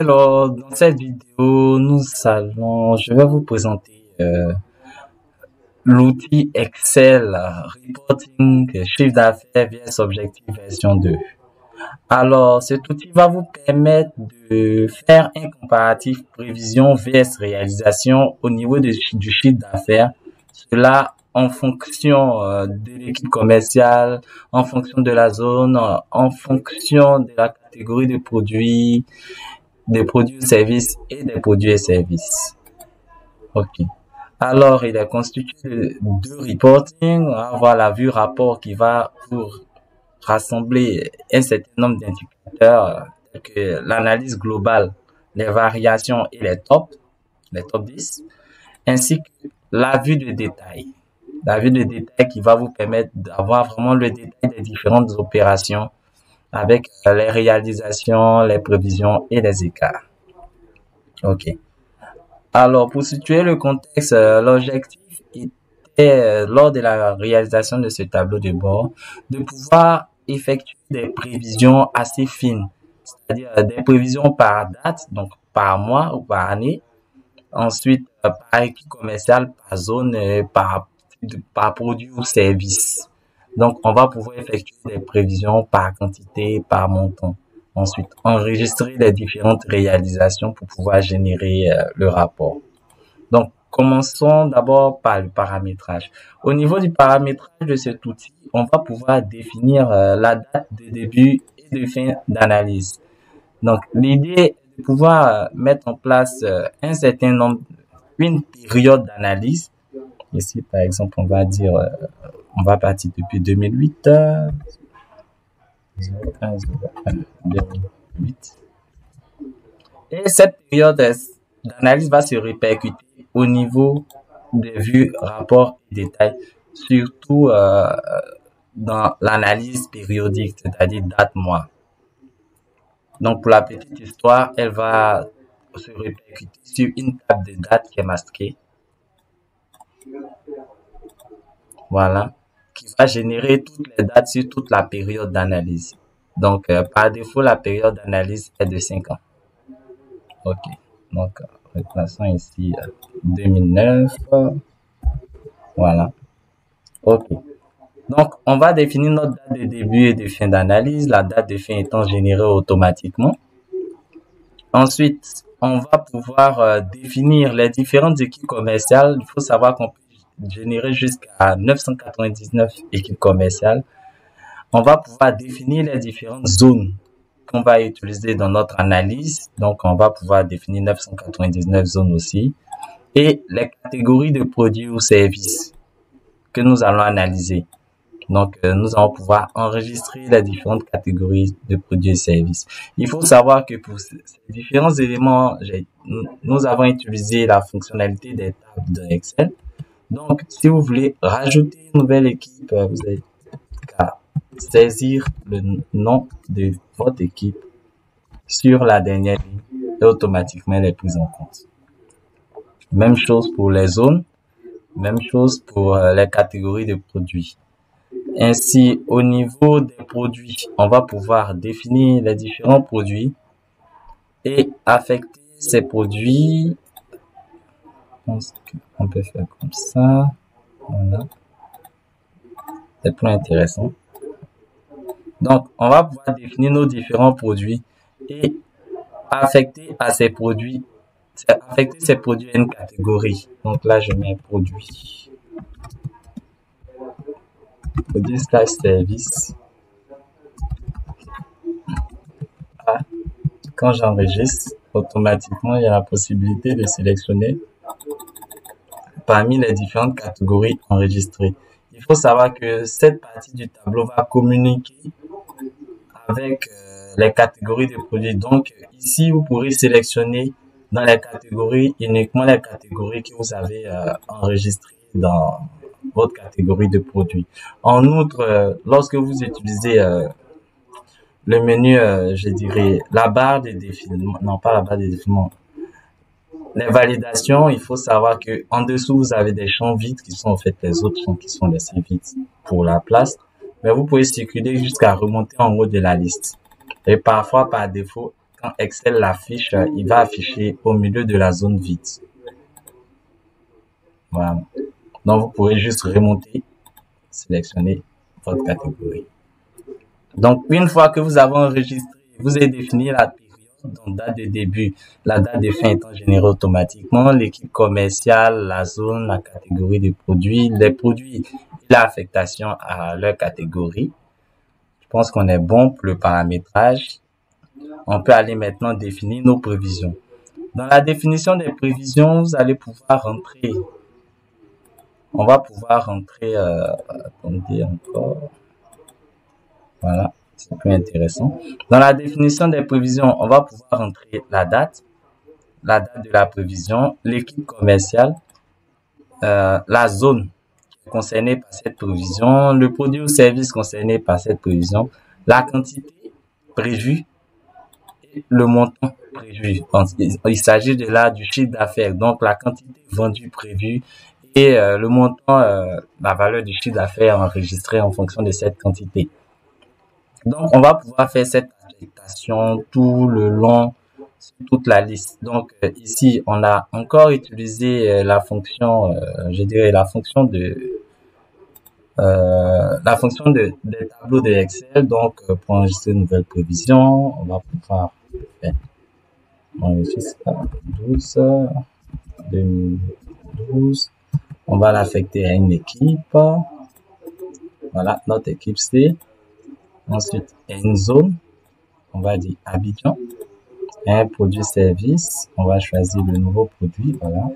Alors, dans cette vidéo, je vais vous présenter l'outil Excel Reporting Chiffre d'affaires vs Objectif version 2. Alors, cet outil va vous permettre de faire un comparatif prévision vs réalisation au niveau du chiffre d'affaires. Cela en fonction de l'équipe commerciale, en fonction de la zone, en fonction de la catégorie de produits, des produits et services et des produits et services. Ok. Alors, il est constitué de deux reporting. On va avoir la vue rapport qui va vous rassembler un certain nombre d'indicateurs tels que l'analyse globale, les variations et les top 10, ainsi que la vue de détail. La vue de détail qui va vous permettre d'avoir vraiment le détail des différentes opérations avec les réalisations, les prévisions et les écarts. Ok. Alors, pour situer le contexte, l'objectif était, lors de la réalisation de ce tableau de bord, de pouvoir effectuer des prévisions assez fines, c'est-à-dire des prévisions par date, donc par mois ou par année, ensuite par équipe commerciale, par zone, par produit ou service. Donc, on va pouvoir effectuer des prévisions par quantité, par montant. Ensuite, enregistrer les différentes réalisations pour pouvoir générer le rapport. Donc, commençons d'abord par le paramétrage. Au niveau du paramétrage de cet outil, on va pouvoir définir la date de début et de fin d'analyse. Donc, l'idée est de pouvoir mettre en place un certain nombre, une période d'analyse. Ici, par exemple, on va dire, on va partir depuis 2008, 2008. Et cette période d'analyse va se répercuter au niveau des vues, rapports et détails, surtout dans l'analyse périodique, c'est-à-dire date-mois. Donc, pour la petite histoire, elle va se répercuter sur une table de date qui est masquée. Voilà. Qui va générer toutes les dates sur toute la période d'analyse. Donc, par défaut, la période d'analyse est de 5 ans. Ok. Donc, replaçons ici 2009. Voilà. Ok. Donc, on va définir notre date de début et de fin d'analyse, la date de fin étant générée automatiquement. Ensuite, on va pouvoir définir les différentes équipes commerciales. Il faut savoir qu'on peut générer jusqu'à 999 équipes commerciales. On va pouvoir définir les différentes zones qu'on va utiliser dans notre analyse. Donc, on va pouvoir définir 999 zones aussi. Et les catégories de produits ou services que nous allons analyser. Donc, nous allons pouvoir enregistrer les différentes catégories de produits et services. Il faut savoir que pour ces différents éléments, nous avons utilisé la fonctionnalité des tables de Excel. Donc, si vous voulez rajouter une nouvelle équipe, vous avez qu'à saisir le nom de votre équipe sur la dernière ligne et automatiquement elle est prise en compte. Même chose pour les zones, même chose pour les catégories de produits. Ainsi, au niveau des produits, on va pouvoir définir les différents produits et affecter ces produits. Je pense qu'on peut faire comme ça. Voilà. C'est plus intéressant. Donc, on va pouvoir définir nos différents produits et affecter ces produits à une catégorie. Donc là, je mets produit / service. Quand j'enregistre, automatiquement, il y a la possibilité de sélectionner parmi les différentes catégories enregistrées. Il faut savoir que cette partie du tableau va communiquer avec les catégories de produits. Donc, ici, vous pourrez sélectionner dans les catégories uniquement les catégories que vous avez enregistrées dans votre catégorie de produits. En outre, lorsque vous utilisez le menu, je dirais, la barre de défilement, non pas la barre de défilement, les validations, il faut savoir que en dessous, vous avez des champs vides qui sont en fait les autres champs qui sont laissés vides pour la place. Mais vous pouvez circuler jusqu'à remonter en haut de la liste. Et parfois, par défaut, quand Excel l'affiche, il va afficher au milieu de la zone vide. Voilà. Donc, vous pourrez juste remonter, sélectionner votre catégorie. Donc, une fois que vous avez enregistré, vous avez défini la période, donc date de début, la date de fin étant générée automatiquement, l'équipe commerciale, la zone, la catégorie de produits, les produits et l'affectation à leur catégorie. Je pense qu'on est bon pour le paramétrage. On peut aller maintenant définir nos prévisions. Dans la définition des prévisions, vous allez pouvoir rentrer. On va pouvoir rentrer, attendez encore. Voilà, c'est plus intéressant. Dans la définition des prévisions, on va pouvoir rentrer la date de la prévision, l'équipe commerciale, la zone concernée par cette prévision, le produit ou service concerné par cette prévision, la quantité prévue et le montant prévu. Il s'agit de là du chiffre d'affaires, donc la quantité vendue prévue et le montant, la valeur du chiffre d'affaires enregistré en fonction de cette quantité. Donc, on va pouvoir faire cette affectation tout le long sur toute la liste. Donc, ici, on a encore utilisé la fonction, je dirais la fonction des tableaux de Excel. Donc, pour enregistrer une nouvelle prévision, on va pouvoir faire enregistrer 2012. On va l'affecter à une équipe. Voilà, notre équipe C. Ensuite, une zone, on va dire Abidjan. Un produit service, on va choisir le nouveau produit, voilà.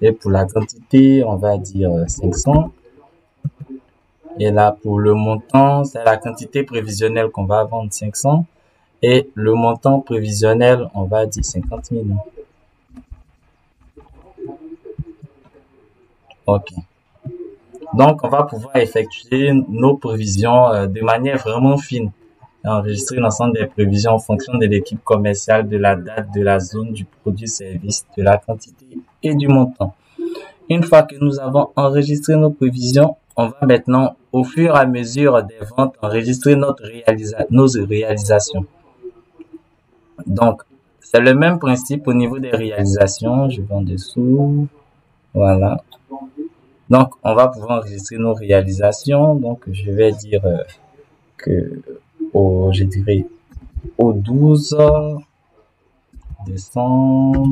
Et pour la quantité, on va dire 500. Et là, pour le montant, c'est la quantité prévisionnelle qu'on va vendre 500. Et le montant prévisionnel, on va dire 50 millions. OK. Donc, on va pouvoir effectuer nos prévisions de manière vraiment fine. Enregistrer l'ensemble des prévisions en fonction de l'équipe commerciale, de la date, de la zone, du produit service, de la quantité et du montant. Une fois que nous avons enregistré nos prévisions, on va maintenant, au fur et à mesure des ventes, enregistrer nos réalisations. Donc, c'est le même principe au niveau des réalisations. Je vais en dessous. Voilà. Donc, on va pouvoir enregistrer nos réalisations. Donc, je vais dire je dirais au 12 décembre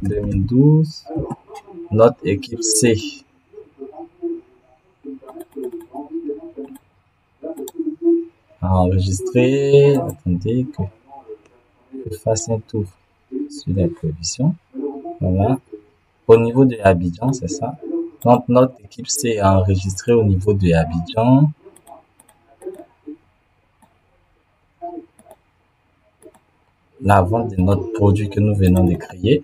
2012, notre équipe C a enregistré, attendez que je fasse un tour sur les prévisions. Voilà. Au niveau de Abidjan, c'est ça. Donc, notre équipe C a enregistré au niveau de Abidjan. La vente de notre produit que nous venons de créer.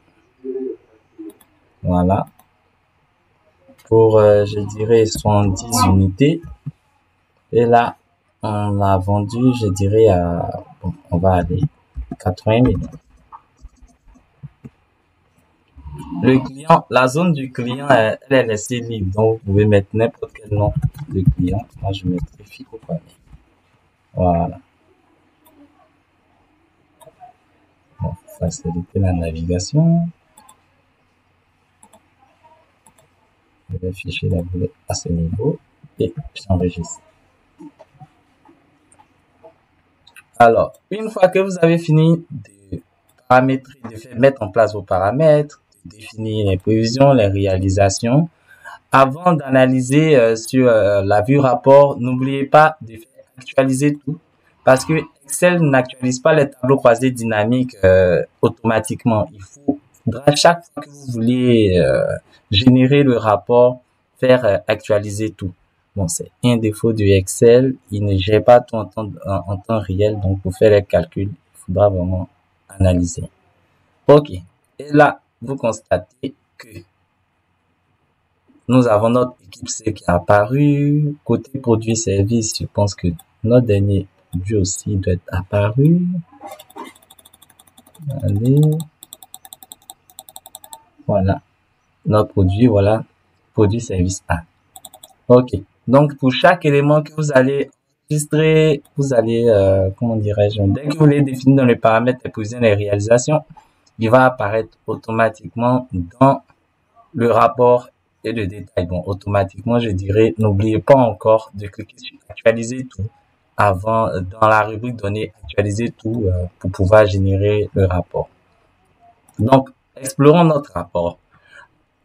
Voilà. Pour, je dirais, 70 unités. Et là, on a vendu, je dirais, bon, on va aller 80 000. Le client, la zone du client, elle est laissée libre. Donc, vous pouvez mettre n'importe quel nom de client. Moi, je mettrai Fico Kwame. Voilà. Bon, faciliter la navigation. Je vais afficher la boulette à ce niveau et j'enregistre. Alors, une fois que vous avez fini de paramétrer, de mettre en place vos paramètres, de définir les prévisions, les réalisations, avant d'analyser sur la vue rapport, n'oubliez pas de faire actualiser tout parce que Excel n'actualise pas les tableaux croisés dynamiques automatiquement. Il faudra chaque fois que vous voulez générer le rapport, faire actualiser tout. Bon, c'est un défaut du Excel. Il ne gère pas tout en temps réel. Donc, pour faire les calculs, il faudra vraiment analyser. OK. Et là, vous constatez que nous avons notre équipe C qui a apparu. Côté produit-service, je pense que notre dernier produit aussi doit être apparu. Allez. Voilà. Notre produit, voilà. Produit-service A. OK. Donc, pour chaque élément que vous allez enregistrer, vous allez, comment dirais-je, dès que vous les définir dans le paramètre les prévisions et les réalisations, il va apparaître automatiquement dans le rapport et le détail. Bon, automatiquement, je dirais, n'oubliez pas encore de cliquer sur actualiser tout avant, dans la rubrique données, actualiser tout pour pouvoir générer le rapport. Donc, explorons notre rapport.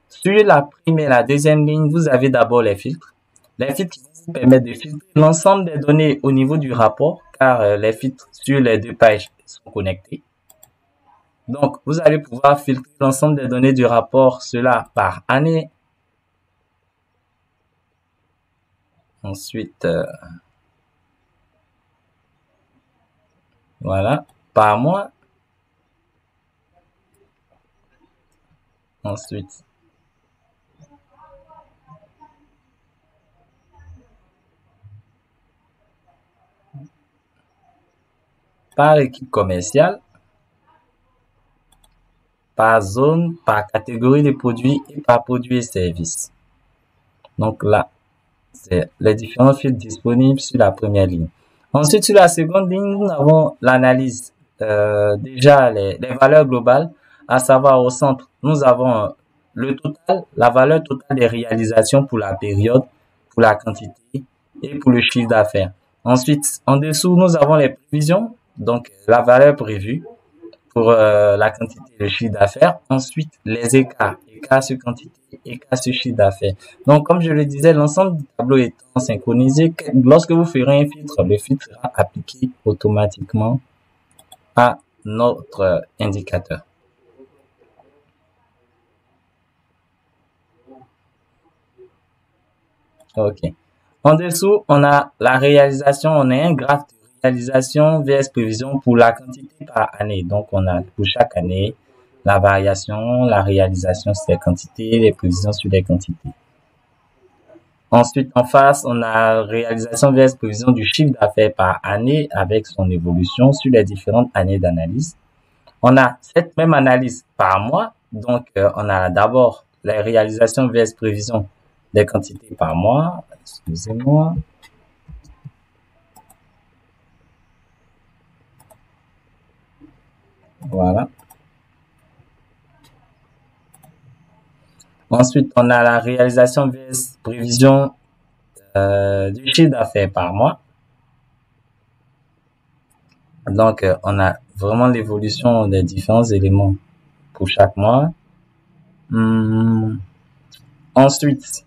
Sur la première et la deuxième ligne, vous avez d'abord les filtres. Les filtres qui vous permettent de filtrer l'ensemble des données au niveau du rapport, car les filtres sur les deux pages sont connectés. Donc, vous allez pouvoir filtrer l'ensemble des données du rapport, cela par année. Ensuite, voilà, par mois. Ensuite, par équipe commerciale, par zone, par catégorie de produits et par produits et services. Donc là, c'est les différents filtres disponibles sur la première ligne. Ensuite, sur la seconde ligne, nous avons l'analyse. Déjà, les valeurs globales, à savoir au centre, nous avons le total, la valeur totale des réalisations pour la période, pour la quantité et pour le chiffre d'affaires. Ensuite, en dessous, nous avons les prévisions, donc la valeur prévue pour la quantité et le chiffre d'affaires. Ensuite, les écarts, écarts sur quantité, écarts sur chiffre d'affaires. Donc, comme je le disais, l'ensemble du tableau étant synchronisé, lorsque vous ferez un filtre, le filtre sera appliqué automatiquement à notre indicateur. OK. En dessous, on a la réalisation, on a un graphe de réalisation vs prévision pour la quantité par année. Donc, on a pour chaque année la variation, la réalisation sur les quantités, les prévisions sur les quantités. Ensuite, en face, on a réalisation vs prévision du chiffre d'affaires par année avec son évolution sur les différentes années d'analyse. On a cette même analyse par mois. Donc, on a d'abord les réalisations vs prévision des quantités par mois. Excusez-moi. Voilà. Ensuite, on a la réalisation vs prévision du chiffre d'affaires par mois. Donc, on a vraiment l'évolution des différents éléments pour chaque mois. Ensuite,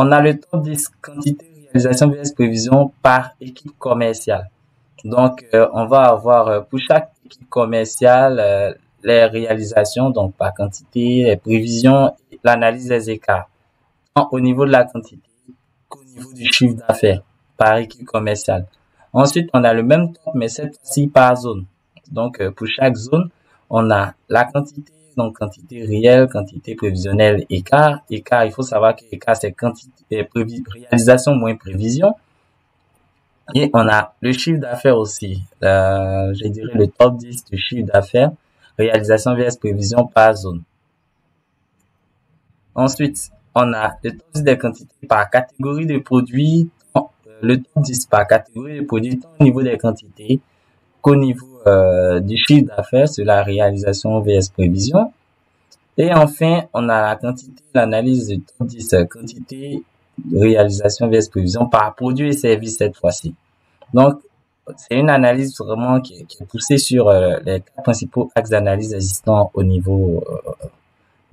on a le top 10 quantité réalisation vs prévision par équipe commerciale. Donc, on va avoir pour chaque équipe commerciale les réalisations, donc par quantité, les prévisions, l'analyse des écarts, tant au niveau de la quantité qu'au niveau du chiffre d'affaires par équipe commerciale. Ensuite, on a le même top, mais cette fois-ci par zone. Donc, pour chaque zone, on a la quantité, donc quantité réelle, quantité prévisionnelle, écart. Écart, il faut savoir que écart, c'est quantité, réalisation moins prévision. Et on a le chiffre d'affaires aussi. Je dirais le top 10 du chiffre d'affaires, réalisation vs prévision par zone. Ensuite, on a le top 10 des quantités par catégorie de produits, le top 10 par catégorie de produits, tant au niveau des quantités qu'au niveau du chiffre d'affaires sur la réalisation vs prévision. Et enfin, on a la quantité, l'analyse du top 10 quantité, réalisation vs prévision par produit et service cette fois-ci. Donc, c'est une analyse vraiment qui est poussée sur les principaux axes d'analyse existants au niveau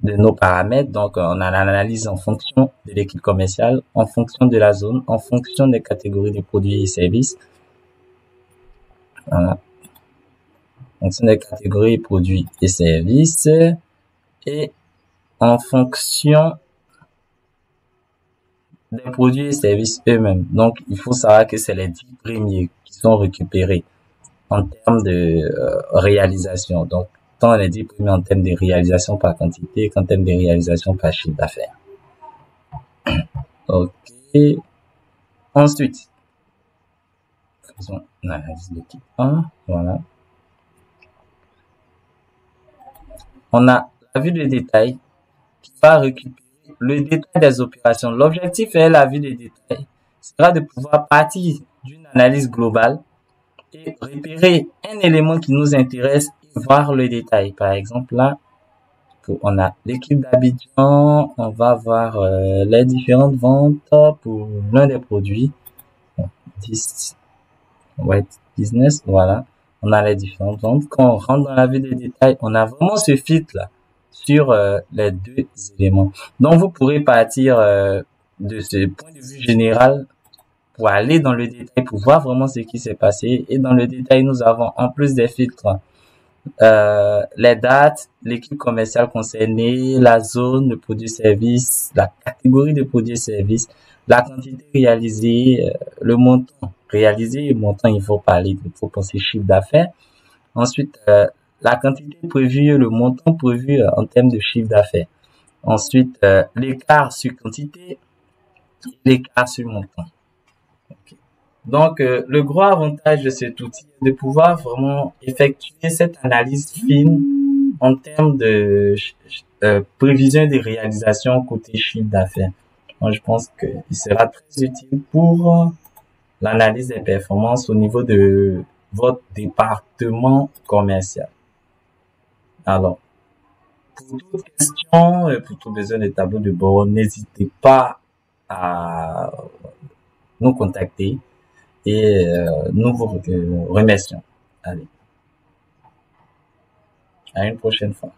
de nos paramètres. Donc, on a l'analyse en fonction de l'équipe commerciale, en fonction de la zone, en fonction des catégories de produits et services. Voilà. En fonction des catégories produits et services et en fonction des produits et services eux-mêmes. Donc, il faut savoir que c'est les 10 premiers qui sont récupérés en termes de réalisation. Donc, tant les 10 premiers en termes de réalisation par quantité qu'en termes de réalisation par chiffre d'affaires. OK. Ensuite, faisons l'analyse de type 1. Voilà. On a la vue de détail qui va récupérer le détail des opérations. L'objectif est la vue de détail. sera de pouvoir partir d'une analyse globale et repérer un élément qui nous intéresse et voir le détail. Par exemple, là, on a l'équipe d'Abidjan, on va voir les différentes ventes pour l'un des produits. Bon, 10, ouais, business, voilà. On a les différentes ventes. Quand on rentre dans la vue des détails, on a vraiment ce filtre-là sur les deux éléments. Donc, vous pourrez partir de ce point de vue général pour aller dans le détail, pour voir vraiment ce qui s'est passé. Et dans le détail, nous avons en plus des filtres, les dates, l'équipe commerciale concernée, la zone de produits-services, la catégorie de produits-services, la quantité réalisée, le montant réalisé, le montant, il faut parler, il faut penser chiffre d'affaires. Ensuite, la quantité prévue, le montant prévu en termes de chiffre d'affaires. Ensuite, l'écart sur quantité, l'écart sur montant. Okay. Donc, le gros avantage de cet outil est de pouvoir vraiment effectuer cette analyse fine en termes de prévision des réalisations côté chiffre d'affaires. Moi, je pense qu'il sera très utile pour l'analyse des performances au niveau de votre département commercial. Alors, pour toute question, pour tout besoin de tableau de bord, n'hésitez pas à nous contacter et nous vous remercions. Allez, à une prochaine fois.